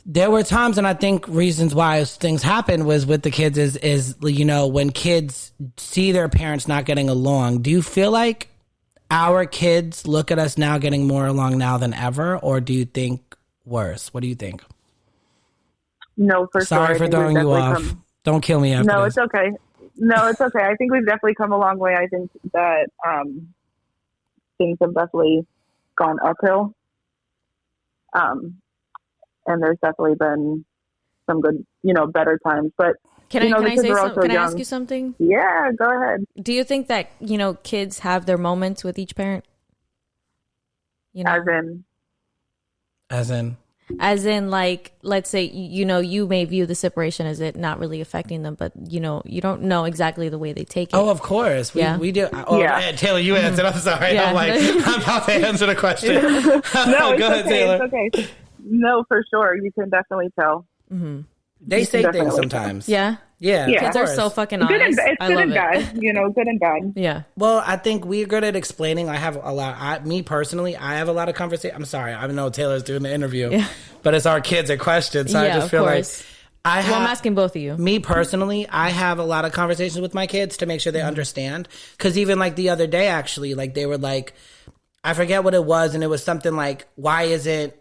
There were times, and I think reasons why things happened was with the kids is, you know, when kids see their parents not getting along, do you feel like our kids look at us now getting more along now than ever, or do you think worse? What do you think? No, for sure. Sorry for throwing you off. Don't kill me after this. It's okay. No, it's okay. I think we've definitely come a long way. I think that things have definitely gone uphill. And there's definitely been some good, you know, better times. But Can I say something? Can I ask you something? Yeah, go ahead. Do you think that, you know, kids have their moments with each parent? You know? As in, like, let's say, you know, you may view the separation as it not really affecting them, but, you know, you don't know exactly the way they take it. Oh, of course. We do. Oh, yeah. Taylor, you answered. I'm sorry. Yeah. I'm like, I'm about to answer the question. No, go ahead, Taylor. It's okay. No, for sure. You can definitely tell. Mm-hmm. They say things sometimes. Yeah. Yeah. Kids are so fucking honest. It's good and bad. You know, good and bad. Yeah. Well, I think we're good at explaining. I have a lot. Me personally, I have a lot of conversation. I'm sorry. I know Taylor's doing the interview, but it's our kids at questions. So I just feel like I'm asking both of you. Me personally, I have a lot of conversations with my kids to make sure they understand. Because even like the other day, actually, like they were like, I forget what it was, and it was something like, why isn't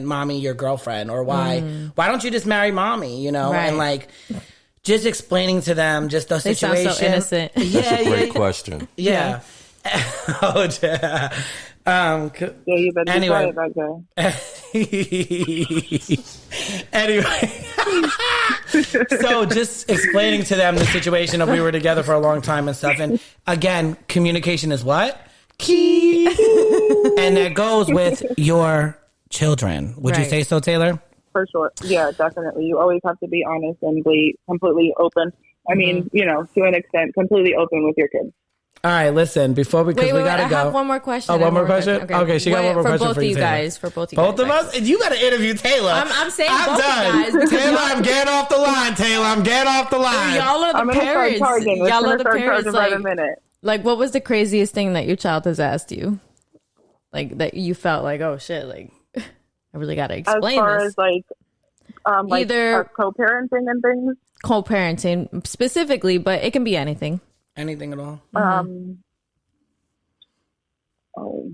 mommy your girlfriend, or why don't you just marry mommy? You know, and like. Just explaining to them just the situation. Sound so innocent. That's a great question. Yeah. Oh, yeah. You better anyway. be quiet back there. Anyway. So just explaining to them the situation of we were together for a long time and stuff. And again, communication is what? Key. And that goes with your children. Would you say so, Taylor? For sure. Yeah, definitely. You always have to be honest and be completely open. I mean, you know, to an extent, completely open with your kids. All right, listen, before we gotta go. I have one more question. Oh, one more question? Okay, she got one more question for you, guys. For both of you guys. Both of us? You gotta interview Taylor. I'm saying I'm both done. of you guys. Taylor, I'm getting off the line, Taylor. I'm getting off the line. Y'all are the parents. Y'all are the parents. Like, what was the craziest thing that your child has asked you? Like, that you felt like, oh, shit, like, I really gotta explain this. As far as, like, Like Either co-parenting and things. co-parenting specifically, but it can be anything. Anything at all? Oh,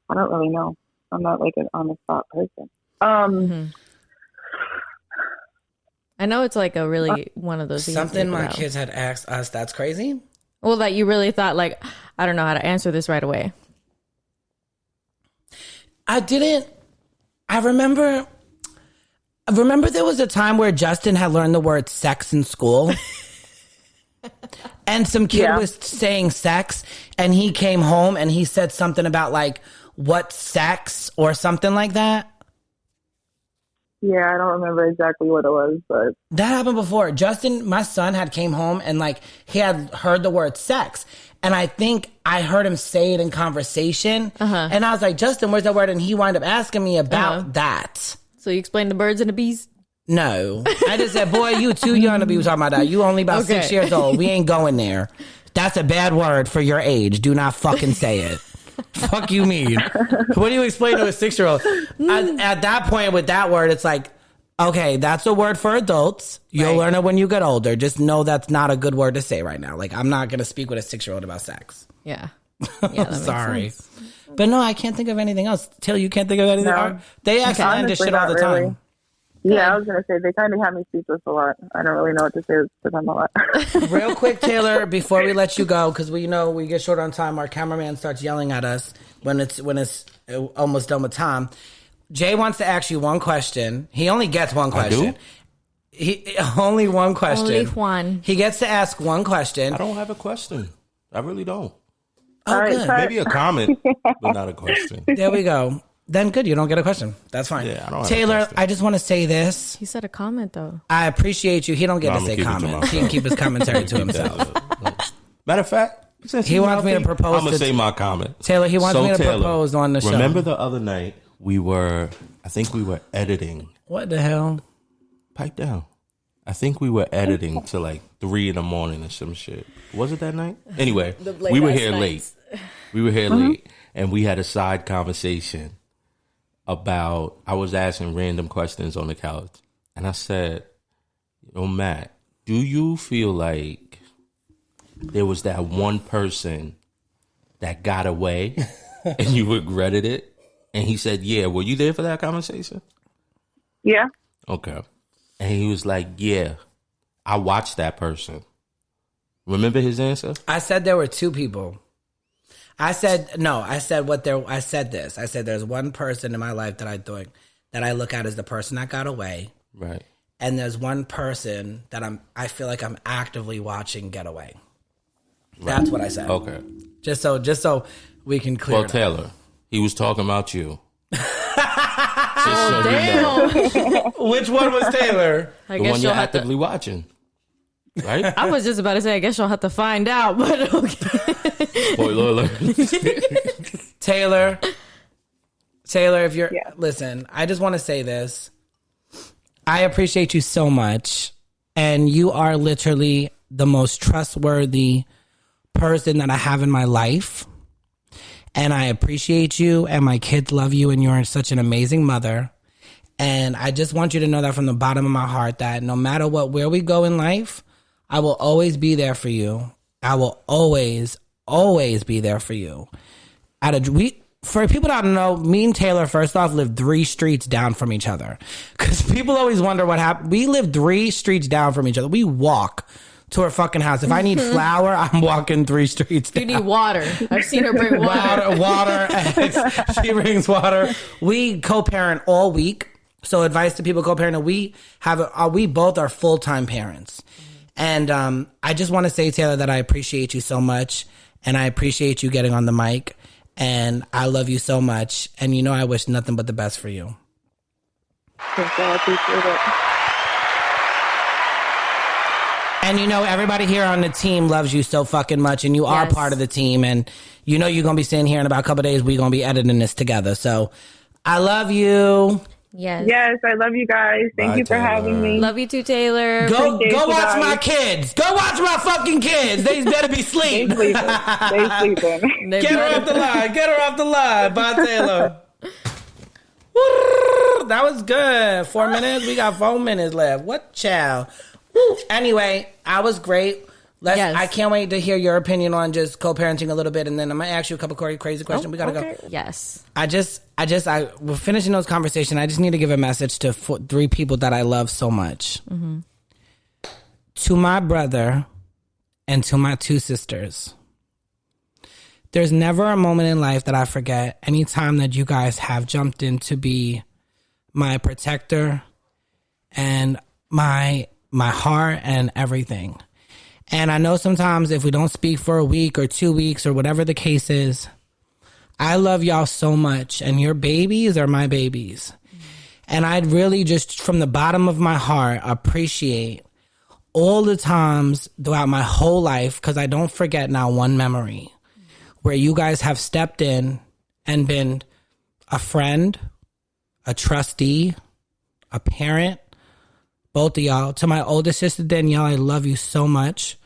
I don't really know. I'm not like an on the spot person. I know it's like a really one of those things. Something my kids had asked us. That's crazy. Well, that you really thought like, I don't know how to answer this right away. I didn't. I remember there was a time where Justin had learned the word sex in school. And some kid was saying sex, and he came home and he said something about like, what sex or something like that. Yeah, I don't remember exactly what it was, but that happened before. Justin, my son, had came home and like he had heard the word sex, and I think I heard him say it in conversation, and I was like, Justin, where's that word? And he wound up asking me about that. So you explained the birds and the bees? No, I just said, boy, you too young to be talking about that. You only about 6 years old. We ain't going there. That's a bad word for your age. Do not fucking say it. Fuck you mean? What do you explain to a 6-year-old? At that point with that word, it's like, okay, that's a word for adults. You'll learn it when you get older. Just know that's not a good word to say right now. Like, I'm not going to speak with a 6-year-old about sex. Yeah. That Sorry. But no, I can't think of anything else. Taylor, you can't think of anything? No. They actually end this shit all the time. Yeah, I was going to say, they kind of have me speechless a lot. I don't really know what to say to them a lot. Real quick, Taylor, before we let you go, because we know we get short on time, our cameraman starts yelling at us when it's almost done with time. Jay wants to ask you one question. He only gets one question. Only one question. Only one. He gets to ask one question. I don't have a question. I really don't. Oh, right, good. Maybe a comment, but not a question. There we go. Then good, you don't get a question. That's fine. Yeah, I don't have Taylor, a question. I just want to say this. He said a comment though. I appreciate you. He don't get to say comments. He can keep his commentary to himself. Matter of fact, he wants me to propose. I'm going to say my comment. Taylor, he wants me to propose on the show. Remember the other night I think we were editing. What the hell? Pipe down. I think we were editing to like 3 a.m. or some shit. Was it that night? Anyway, we were here late. We were here late, and we had a side conversation about, I was asking random questions on the couch, and I said, Matt, do you feel like there was that one person that got away and you regretted it? And he said, yeah. Were you there for that conversation? Yeah. Okay. And he was like, yeah, I watched that person. Remember his answer? I said there were 2 people. I said this. I said there's one person in my life that I look at as the person that got away. Right. And there's one person that I feel like I'm actively watching get away. Right. That's what I said. Okay. Just so we can clear it up. Taylor, he was talking about you. Damn. Which one was Taylor? The one you're actively watching. Right? I was just about to say, I guess you'll have to find out, but okay. Spoiler alert. Taylor, if you're... Yeah. Listen, I just want to say this. I appreciate you so much, and you are literally the most trustworthy person that I have in my life, and I appreciate you, and my kids love you, and you're such an amazing mother, and I just want you to know that from the bottom of my heart, that no matter where we go in life, I will always be there for you. I will always be there for you. For people that don't know, me and Taylor, first off, live 3 streets down from each other. Because people always wonder what happened. We live 3 streets down from each other. We walk to her fucking house. If I need flour, I'm walking 3 streets down. You need water. I've seen her bring water. Water. She brings water. We co-parent all week. So advice to people co-parenting, we both are full-time parents. And I just want to say, Taylor, that I appreciate you so much, and I appreciate you getting on the mic, and I love you so much, and I wish nothing but the best for you. Thank you. I appreciate it. And everybody here on the team loves you so fucking much, and you are part of the team, and you're going to be sitting here in about a couple of days. We're going to be editing this together. So I love you. Yes. Yes, I love you guys. Thank you for having me. Love you too, Taylor. Go watch my kids. Go watch my fucking kids. They better be asleep. They sleeping. Get her off the line. Bye, Taylor. Woo, that was good. 4 minutes. We got 4 minutes left. What child? Woo. Anyway, I was great. Yes. I can't wait to hear your opinion on just co-parenting a little bit, and then I'm gonna ask you a couple crazy questions. We gotta go. Yes. We're finishing those conversations. I just need to give a message to 3 people that I love so much. Mm-hmm. To my brother and to my 2 sisters. There's never a moment in life that I forget. Anytime that you guys have jumped in to be my protector and my heart and everything. And I know sometimes if we don't speak for a week or 2 weeks or whatever the case is, I love y'all so much. And your babies are my babies. And I'd really just from the bottom of my heart appreciate all the times throughout my whole life, because I don't forget now one memory, where you guys have stepped in and been a friend, a trustee, a parent, both of y'all. To my oldest sister, Danielle, I love you so much.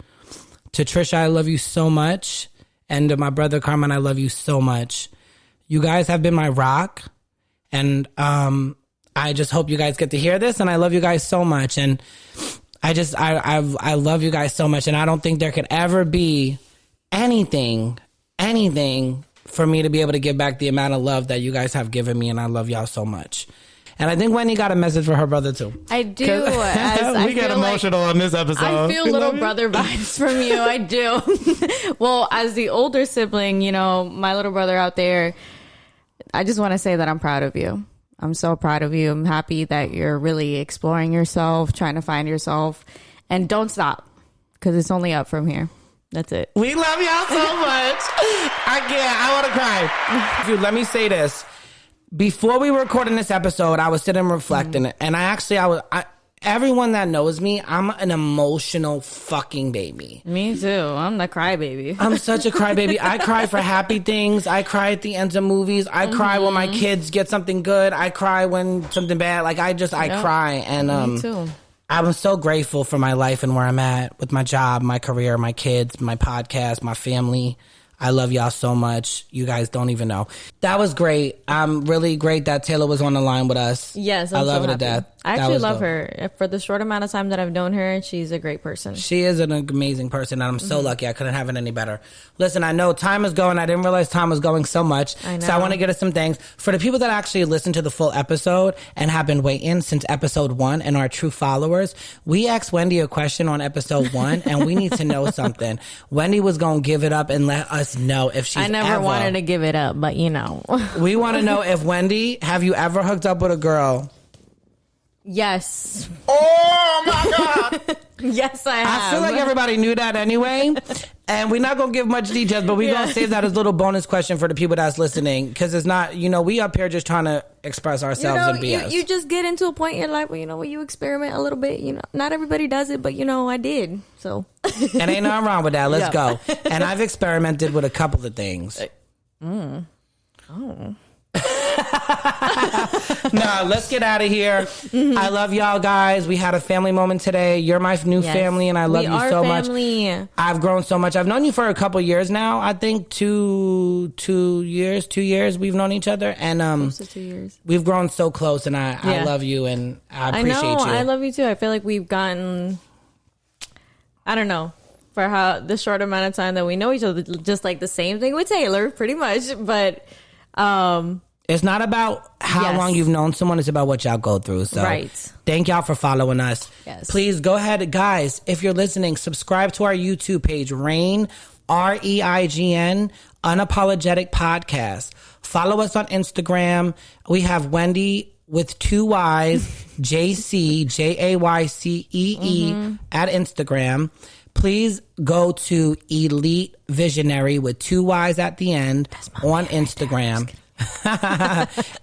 To Trisha, I love you so much. And to my brother, Carmen, I love you so much. You guys have been my rock. And I just hope you guys get to hear this. And I love you guys so much. And I love you guys so much. And I don't think there could ever be anything for me to be able to give back the amount of love that you guys have given me. And I love y'all so much. And I think Wendy got a message for her brother, too. I do. We get emotional on this episode. I feel little brother vibes from you. I do. Well, as the older sibling, you know, my little brother out there, I just want to say that I'm proud of you. I'm so proud of you. I'm happy that you're really exploring yourself, trying to find yourself. And don't stop, because it's only up from here. That's it. We love y'all so much. I want to cry. Dude, let me say this. Before we were recording this episode, I was sitting reflecting, and everyone that knows me, I'm an emotional fucking baby. Me too. I'm the crybaby. I'm such a crybaby. I cry for happy things. I cry at the ends of movies. I cry when my kids get something good. I cry when something bad. Like I cry, and me too. I'm so grateful for my life and where I'm at with my job, my career, my kids, my podcast, my family. I love y'all so much. You guys don't even know. That was great. I'm really great that Taylor was on the line with us. Yes, I love her to death. I actually love her. For the short amount of time that I've known her, she's a great person. She is an amazing person, and I'm so lucky. I couldn't have it any better. Listen, I know time is going. I didn't realize time was going so much. I know. So I want to get us some things. For the people that actually listened to the full episode and have been waiting since episode 1 and are true followers, we asked Wendy a question on episode 1, and we need to know something. Wendy was going to give it up and let us know if she's I never wanted to give it up, but you know. We want to know if Wendy, have you ever hooked up with a girl? Yes. Oh my God. Yes, I have. I feel like everybody knew that anyway. And we're not going to give much details, but we're going to save that as a little bonus question for the people that's listening. Because it's not, we up here just trying to express ourselves and be us. You just get into a point in your life where, where you experiment a little bit. Not everybody does it, but, I did. So. And ain't nothing wrong with that. Let's go. And I've experimented with a couple of things. Oh. No, let's get out of here. I love y'all guys. We had a family moment today. You're my new family, and I love you so family. Much. I've grown so much. I've known you for a couple years now. I think two years we've known each other, and close to 2 years. We've grown so close, and I love you, and I appreciate you. I love you too. I feel like we've gotten, I don't know, for how the short amount of time that we know each other, just like the same thing with Taylor, pretty much, but it's not about how long you've known someone. It's about what y'all go through. So thank y'all for following us. Yes. Please go ahead, guys, if you're listening, subscribe to our YouTube page, REIGN, REIGN, Unapologetic Podcast. Follow us on Instagram. We have Wendy with 2 Y's, JC, JAYCEE at Instagram. Please go to Elite Visionary with 2 Y's at the end on Instagram.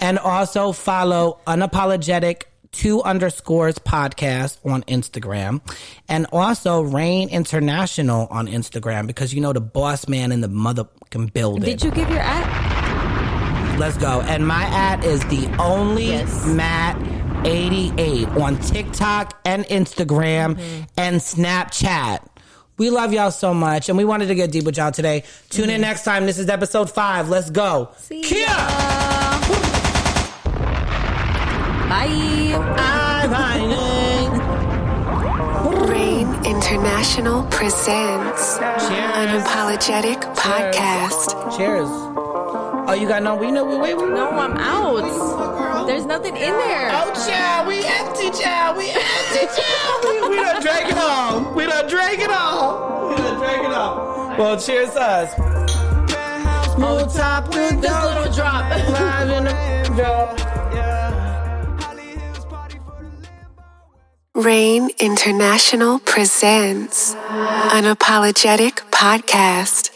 And also follow Unapologetic 2_ podcast on Instagram, and also Reign International on Instagram, because the boss man in the motherfucking building. Did you give your at? Let's go. And my at is the only Matt 88 on TikTok and Instagram and Snapchat. We love y'all so much, and we wanted to get deep with y'all today. Tune in next time. This is episode 5. Let's go. See ya. Bye. Bye. Rain International presents Cheers. Unapologetic Podcast. Cheers. Oh, you got no? We know. Wait. No, I'm out. There's nothing in there. Oh, child, we empty, child. We empty, child. We done drank it all. We done drank it all. Well, cheers to us. Smooth top with This little drop. live in the drop. Rain International presents Unapologetic Podcast.